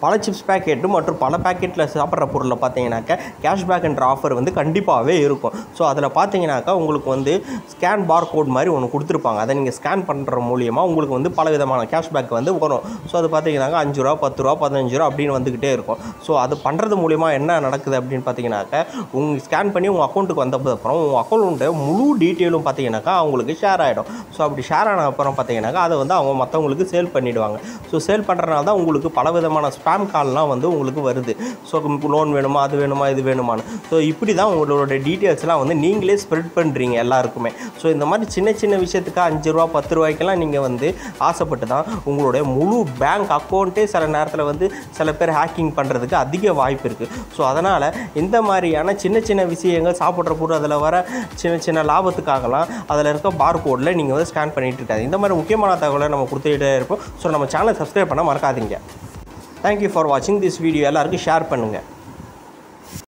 பல chips packet மற்றும் பல பேக்கெட்டில் சாப்பிட்ற பொருளில் பார்த்தீங்கன்னாக்கா கேஷ்பேக் என்ற ஆஃபர் வந்து கண்டிப்பாகவே இருக்கும். ஸோ அதில் பார்த்தீங்கன்னாக்கா உங்களுக்கு வந்து ஸ்கேன் பார் கோட் மாதிரி ஒன்று கொடுத்துருப்பாங்க. அதை நீங்கள் ஸ்கேன் பண்ணுற மூலியமாக உங்களுக்கு வந்து பல விதமான கேஷ்பேக் வந்து வரும். ஸோ அது பார்த்தீங்கன்னாக்கா 5 ரூபா 10 ரூபா 15 ரூபா அப்படின்னு வந்துக்கிட்டே இருக்கும். ஸோ அது பண்ணுறது மூலிமா என்ன நடக்குது அப்படின்னு பார்த்தீங்கன்னாக்கா உங்கள் ஸ்கேன் பண்ணி உங்கள் அக்கௌண்ட்டுக்கு வந்ததுக்கப்புறம் உங்கள் அக்கௌண்ட்டை முழு டீட்டெயிலும் பார்த்தீங்கன்னாக்கா அவங்களுக்கு ஷேர் ஆகிடும். ஸோ அப்படி ஷேர் ஆன அப்புறம் பார்த்தீங்கன்னாக்கா அதை வந்து அவங்க மற்றவங்களுக்கு சேல் பண்ணிவிடுவாங்க. ஸோ சேல் பண்ணுறதுனால தான் உங்களுக்கு பல விதமான ஸ்பேம் கால்லாம் வந்து உங்களுக்கு வருது. ஸோ லோன் வேணுமா, அது வேணுமா, இது வேணுமான்னு. ஸோ இப்படி தான் உங்களோட டீட்டெயில்ஸ்லாம் வந்து நீங்களே ஸ்ப்ரெட் பண்ணுறீங்க எல்லாருக்குமே. ஸோ இந்த மாதிரி சின்ன சின்ன விஷயத்துக்கு 5 ரூபா 10 ரூபாய்க்கெல்லாம் நீங்கள் வந்து ஆசைப்பட்டு தான் உங்களுடைய முழு பேங்க் அக்கௌண்ட்டே சில நேரத்தில் வந்து சில பேர் ஹேக்கிங் பண்ணுறதுக்கு அதிக வாய்ப்பு இருக்குது. ஸோ அதனால் இந்த மாதிரியான சின்ன சின்ன விஷயங்கள் சாப்பிட்ற பொருள் அதில் வர சின்ன சின்ன லாபத்துக்காகலாம் அதில் இருக்க பார் கோடில் நீங்கள் வந்து ஸ்கேன் பண்ணிகிட்டு இருக்காது. இந்த மாதிரி முக்கியமான தகவலை நம்ம கொடுத்துக்கிட்டே இருப்போம். ஸோ நம்ம சேனலை சப்ஸ்கிரைப் பண்ண மறக்காதீங்க. தேங்க்யூ ஃபார் வாட்சிங் திஸ் வீடியோ. எல்லாருக்கும் ஷேர் பண்ணுங்கள்.